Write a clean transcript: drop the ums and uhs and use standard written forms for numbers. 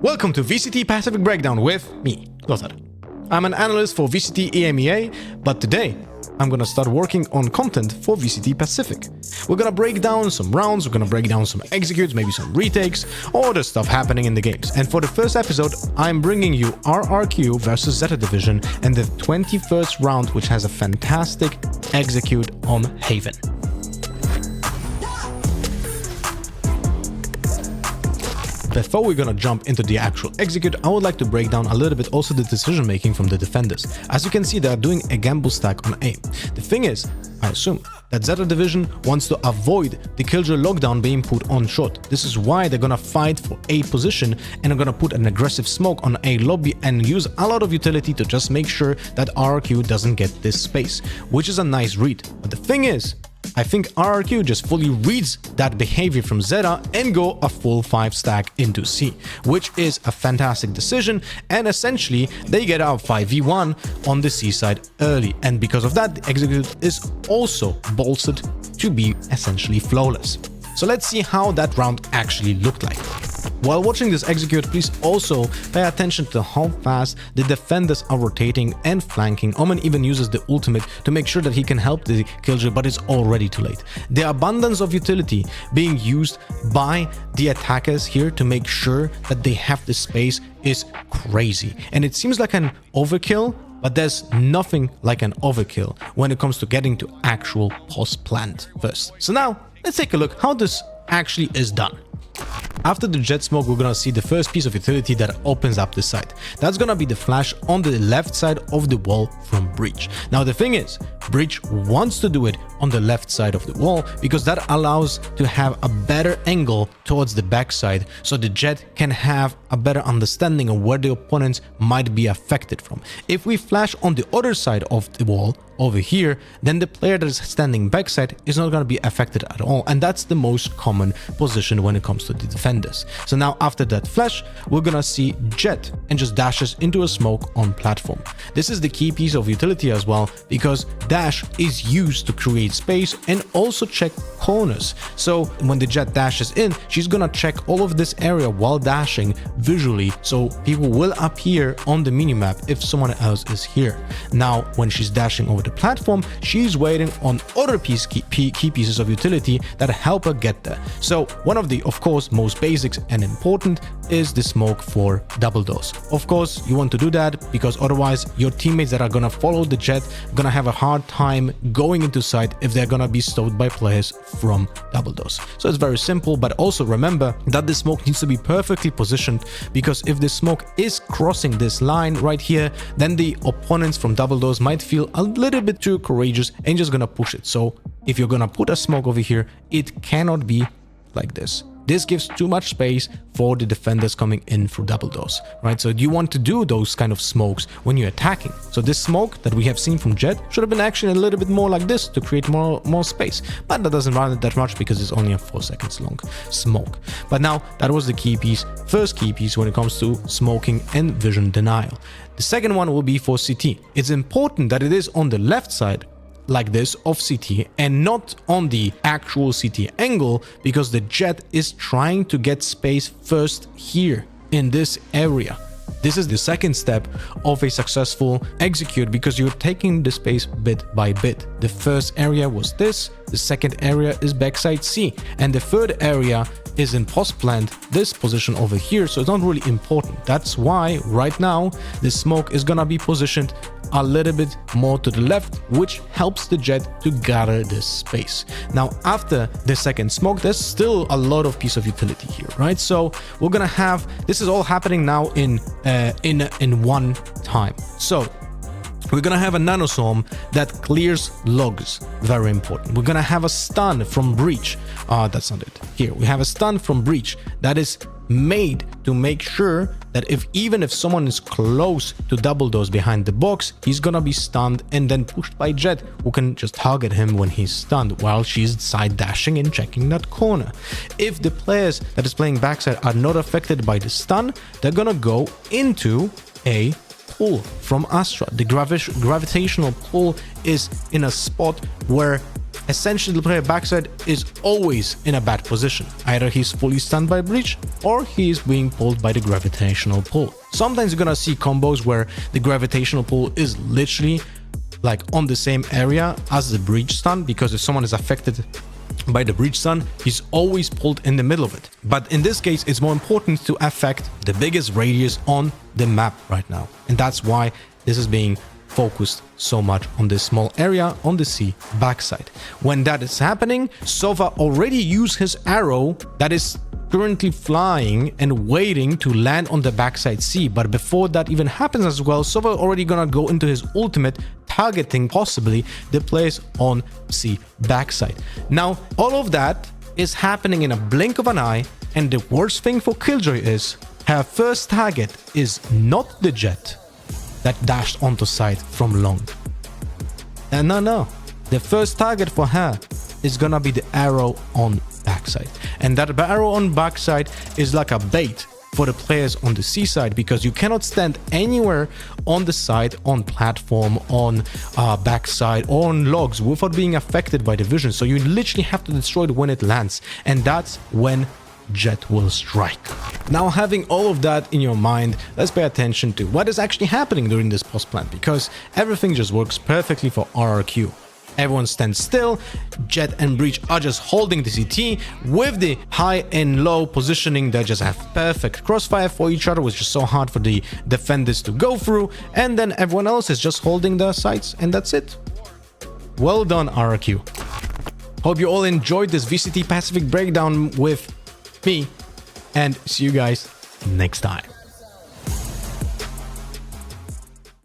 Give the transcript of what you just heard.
Welcome to VCT Pacific Breakdown with me, Lothar. I'm an analyst for VCT EMEA, but today I'm gonna start working on content for VCT Pacific. We're gonna break down some rounds, we're gonna break down some executes, maybe some retakes, all the stuff happening in the games. And for the first episode, I'm bringing you RRQ versus Zeta Division and the 21st round, which has a fantastic execute on Haven. Before we're gonna jump into the actual execute, I would like to break down a little bit also the decision making from the defenders. As you can see, they are doing a gamble stack on A. The thing is, I assume that Zeta Division wants to avoid the Killjoy lockdown being put on short. This is why they're gonna fight for A position and are gonna put an aggressive smoke on A lobby and use a lot of utility to just make sure that RRQ doesn't get this space, which is a nice read. But the thing is, I think RRQ just fully reads that behavior from Zeta and go a full 5 stack into C, which is a fantastic decision, and essentially they get out 5v1 on the C side early, and because of that the execute is also bolstered to be essentially flawless. So let's see how that round actually looked like. While watching this execute, please also pay attention to how fast the defenders are rotating and flanking. Omen even uses the ultimate to make sure that he can help the Killjoy, but it's already too late. The abundance of utility being used by the attackers here to make sure that they have the space is crazy. And it seems like an overkill, but there's nothing like an overkill when it comes to getting to actual post plant first. So now let's take a look how this actually is done. After the jet smoke, we're gonna see the first piece of utility that opens up the site. That's gonna be the flash on the left side of the wall from Breach. Now the thing is, Breach wants to do it on the left side of the wall because that allows to have a better angle towards the backside, so the jet can have a better understanding of where the opponents might be affected from. If we flash on the other side of the wall over here, then the player that is standing backside is not going to be affected at all, and that's the most common position when it comes to the defenders. So now after that flash, we're gonna see Jet and just dashes into a smoke on platform. This is the key piece of utility as well, because dash is used to create space and also check corners. So when the Jet dashes in, she's gonna check all of this area while dashing visually, so people will appear on the minimap if someone else is here. Now when she's dashing over the platform, she's waiting on other key pieces of utility that help her get there. So one of the, of course, most basics and important is the smoke for double doors. Of course, you want to do that because otherwise your teammates that are gonna follow the Jet are gonna have a hard time going into site if they're gonna be stowed by players from double doors. So it's very simple, but also remember that the smoke needs to be perfectly positioned, because if the smoke is crossing this line right here, then the opponents from double doors might feel a little bit too courageous and just gonna push it. So if you're gonna put a smoke over here, it cannot be like this. This gives too much space for the defenders coming in through double doors, right? So you want to do those kind of smokes when you're attacking. So this smoke that we have seen from Jet should have been actually a little bit more like this to create more space, but that doesn't run it that much because it's only a 4 seconds long smoke. But now that was the key piece, first key piece when it comes to smoking and vision denial. The second one will be for CT. It's important that it is on the left side like this of CT and not on the actual CT angle, because the Jet is trying to get space first here in this area. This is the second step of a successful execute because you're taking the space bit by bit. The first area was this, the second area is backside C, and the third area is in post plant, this position over here, so it's not really important. That's why right now the smoke is gonna be positioned a little bit more to the left, which helps the Jet to gather this space. Now after the second smoke, there's still a lot of piece of utility here, right? So we're gonna have, this is all happening now in one time. So we're gonna have a nanoswarm that clears logs, very important. We're gonna have a stun from Breach. That's not it. Here we have a stun from Breach that is made to make sure that even if someone is close to double doors behind the box, he's gonna be stunned and then pushed by Jet, who can just target him when he's stunned while she's side dashing and checking that corner. If the players that is playing backside are not affected by the stun, they're gonna go into a pull from Astra. The gravitational pull is in a spot where essentially the player backside is always in a bad position. Either he's fully stunned by breach or he is being pulled by the gravitational pull. Sometimes you're gonna see combos where the gravitational pull is literally like on the same area as the breach stun, because if someone is affected by the breach stun, he's always pulled in the middle of it. But in this case, it's more important to affect the biggest radius on the map right now. And that's why this is being focused so much on this small area on the C backside. When that is happening, Sova already used his arrow that is currently flying and waiting to land on the backside C. But before that even happens as well, Sova already gonna go into his ultimate, targeting possibly the players on C backside. Now, all of that is happening in a blink of an eye, and the worst thing for Killjoy is her first target is not the jet that dashed onto side from long. And no. The first target for her is gonna be the arrow on backside. And that arrow on backside is like a bait for the players on the C side, because you cannot stand anywhere on the side, on platform, on backside, or on logs without being affected by the vision. So you literally have to destroy it when it lands. And that's when Jet will strike. Now, having all of that in your mind, let's pay attention to what is actually happening during this post plant, because everything just works perfectly for RRQ. Everyone stands still, Jet and Breach are just holding the CT with the high and low positioning. They just have perfect crossfire for each other, which is so hard for the defenders to go through, and then everyone else is just holding their sides, and that's it. Well done, RRQ. Hope you all enjoyed this VCT Pacific breakdown with me, and see you guys next time.